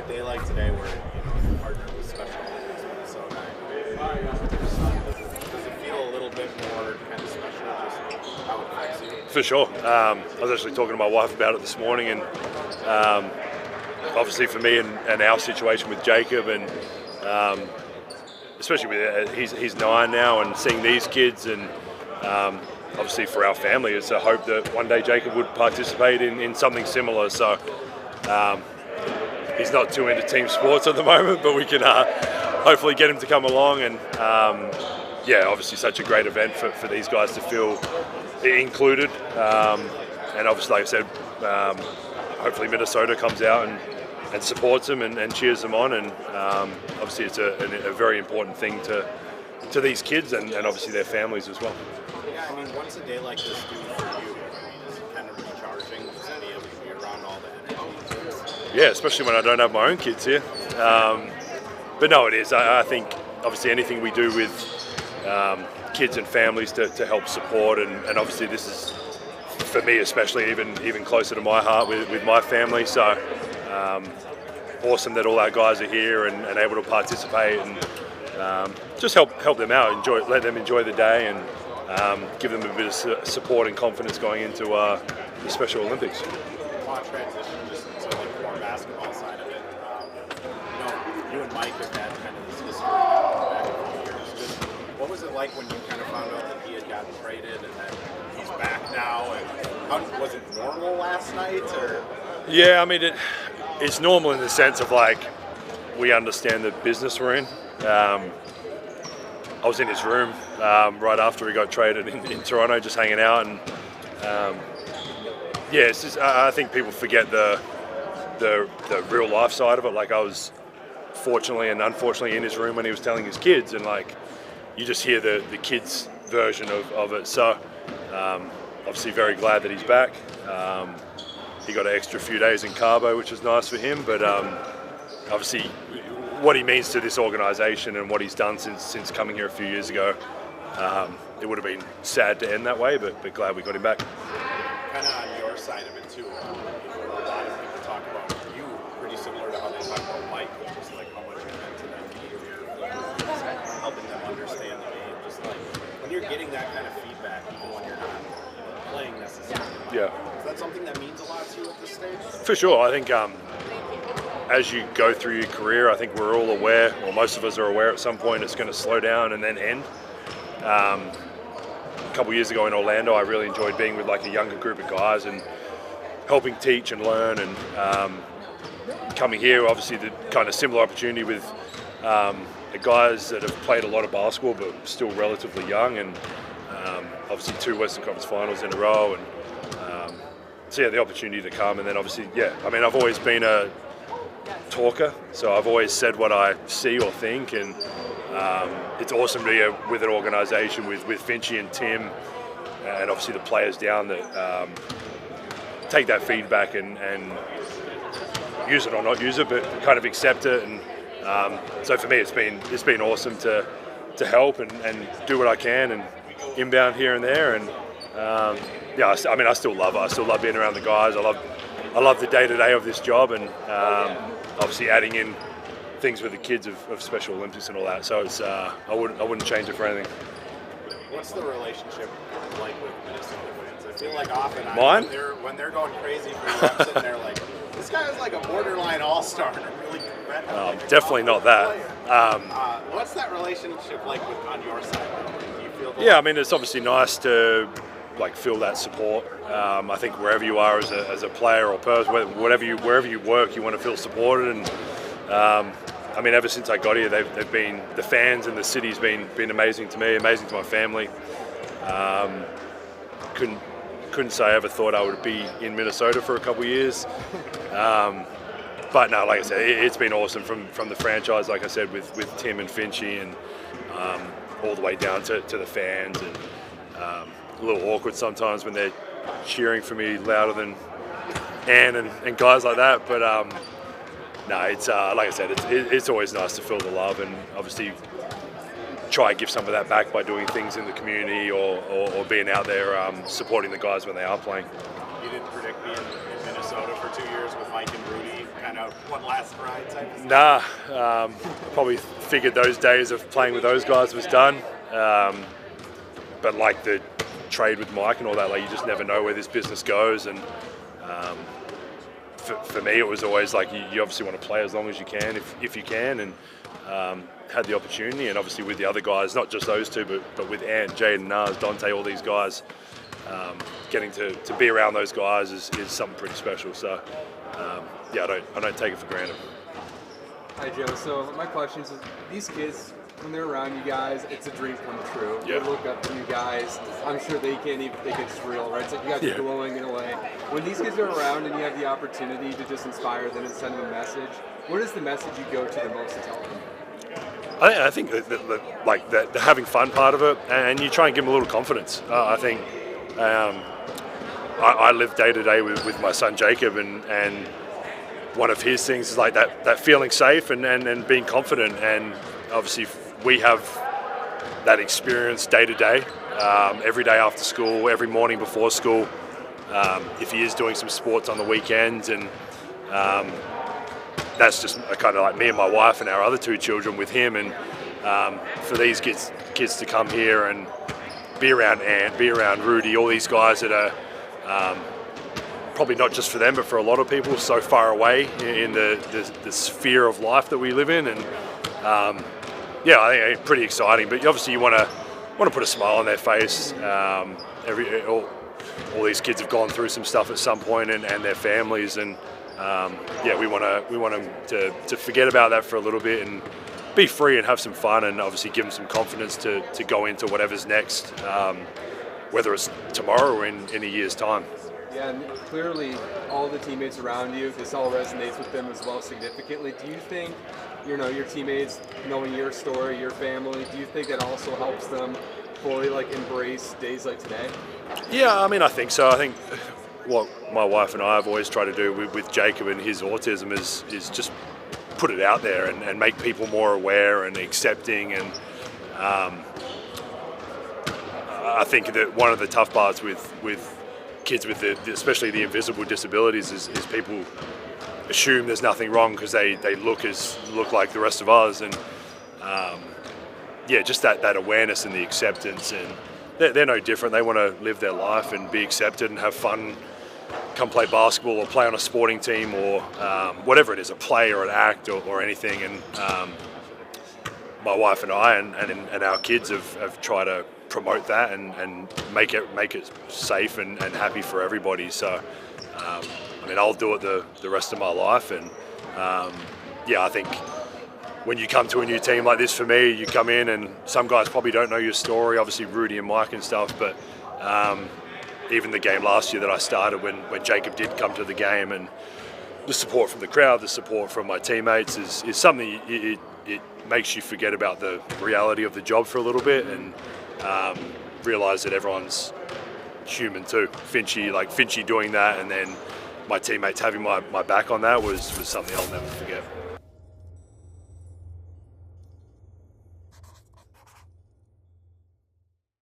a day like today where you partner with Special Olympics Minnesota, does it feel a little bit more kind of special, just how it affects you? For sure. I was actually talking to my wife about it this morning, and obviously for me and our situation with Jacob, and especially with he's 9 now, and seeing these kids, and obviously for our family, it's a hope that one day Jacob would participate in something similar. So he's not too into team sports at the moment, but we can hopefully get him to come along. And obviously such a great event for these guys to feel included. And obviously, like I said, hopefully Minnesota comes out and supports them and cheers them on. And obviously it's a very important thing to these kids and obviously their families as well. Yeah, I mean, what's a day like this do for you? I mean, is it kind of recharging just to be able to be around all the energy? Yeah, especially when I don't have my own kids here. But no, it is. I think obviously anything we do with kids and families to help support, and obviously this is, for me especially, even closer to my heart with my family. So awesome that all our guys are here and able to participate, and just help them out, let them enjoy the day, and give them a bit of support and confidence going into the Special Olympics. Transition just into the more basketball side of it. You and Mike have had kind of this history back a few years. Just what was it like when you kind of found out that he had gotten traded and then he's back now? And was it normal last night, or? Yeah, I mean it's normal in the sense of like we understand the business we're in. I was in his room right after he got traded in Toronto, just hanging out, and it's just, I think people forget the real life side of it. Like I was fortunately and unfortunately in his room when he was telling his kids, and like you just hear the kids' version of it. So obviously very glad that he's back. He got an extra few days in Cabo, which is nice for him, but obviously what he means to this organisation and what he's done since coming here a few years ago, it would have been sad to end that way, but glad we got him back. Kind of on your side of it too, a lot of people talk about you pretty similar to how they talk about Mike, just like how much it meant to them, helping them understand the game. Just like when you're getting that kind of feedback, even when you're not playing necessarily. Yeah. Is that something that means a lot to you at this stage? For sure. I think as you go through your career, I think we're all aware, or most of us are aware at some point it's going to slow down and then end. A couple of years ago in Orlando, I really enjoyed being with like a younger group of guys and helping teach and learn, and coming here, obviously the kind of similar opportunity with the guys that have played a lot of basketball but still relatively young, and obviously 2 Western Conference Finals in a row, and the opportunity to come, and then obviously, I mean, I've always been a talker, so I've always said what I see or think, and it's awesome to be with an organisation with Finchy and Tim, and obviously the players down that take that feedback and use it or not use it, but kind of accept it. And so for me, it's been awesome to help and do what I can and inbound here and there. And I mean, I still love it. I still love being around the guys. I love the day-to-day of this job, and obviously adding in things with the kids of Special Olympics and all that. So it's I wouldn't change it for anything. What's the relationship like with Minnesota fans? I feel like often when they're going crazy for you, I'm sitting there like, this guy is like a borderline all-star and a really competitive. Definitely not that. What's that relationship like on your side? Do you feel? Yeah, I mean, it's obviously nice to like feel that support. I think wherever you are as a player or person, wherever you work, you want to feel supported. And I mean, ever since I got here, they've been, the fans and the city's been amazing to me, amazing to my family. Couldn't say I ever thought I would be in Minnesota for a couple of years. But no, like I said, it's been awesome from the franchise, like I said, with Tim and Finchy, and all the way down to the fans, and a little awkward sometimes when they're cheering for me louder than Ann and guys like that. But no, it's like I said, it's always nice to feel the love, and obviously try and give some of that back by doing things in the community or being out there supporting the guys when they are playing. You didn't predict being in Minnesota for 2 years with Mike and Rudy. kind of one last ride type of stuff? Nah, probably figured those days of playing with those guys was done. But like the trade with Mike and all that, like you just never know where this business goes. And for me, it was always like you obviously want to play as long as you can, if you can, and had the opportunity. And obviously with the other guys, not just those two, but with Ant, Jaden, Naz, Dante, all these guys, getting to be around those guys is something pretty special. So yeah, I don't take it for granted. Hi Joe, so my question is, these kids, when they're around you guys, it's a dream come true. Yeah. They look up to you guys. I'm sure they can't even think it's real, right? It's like you guys are glowing in a way. When these kids are around and you have the opportunity to just inspire them and send them a message, what is the message you go to the most to tell them? I think that the having fun part of it, and you try and give them a little confidence. I think I live day to day with my son Jacob, and one of his things is like that feeling safe and being confident. And obviously we have that experience day to day, every day after school, every morning before school. If he is doing some sports on the weekends, and that's just kind of like me and my wife and our other two children with him. And for these kids to come here and be around Ant, be around Rudy, all these guys that are probably not just for them, but for a lot of people so far away in the sphere of life that we live in. And yeah, I think it's pretty exciting. But obviously you want to put a smile on their face. All these kids have gone through some stuff at some point, and their families, and yeah, we want them to forget about that for a little bit and be free and have some fun, and obviously give them some confidence to go into whatever's next, whether it's tomorrow or in a year's time. Yeah, and clearly all the teammates around you, this all resonates with them as well significantly. Do you think, your teammates knowing your story, your family, do you think that also helps them fully embrace days like today? Yeah, I mean, I think so. I think what my wife and I have always tried to do with Jacob and his autism is just put it out there and make people more aware and accepting. And I think that one of the tough parts with kids with especially the invisible disabilities is people assume there's nothing wrong because they look like the rest of us. And yeah, just that awareness and the acceptance, and they're no different. They want to live their life and be accepted and have fun, come play basketball or play on a sporting team or whatever it is, a play or an act or anything. And my wife and I and our kids have tried to promote that and make it safe and happy for everybody. So I mean, I'll do it the rest of my life. And yeah, I think when you come to a new team like this, for me, you come in and some guys probably don't know your story, obviously Rudy and Mike and stuff, but even the game last year that I started, when Jacob did come to the game, and the support from the crowd, the support from my teammates is something it makes you forget about the reality of the job for a little bit, and realise that everyone's human too. Finchy doing that, and then my teammates having my back on that was something I'll never forget.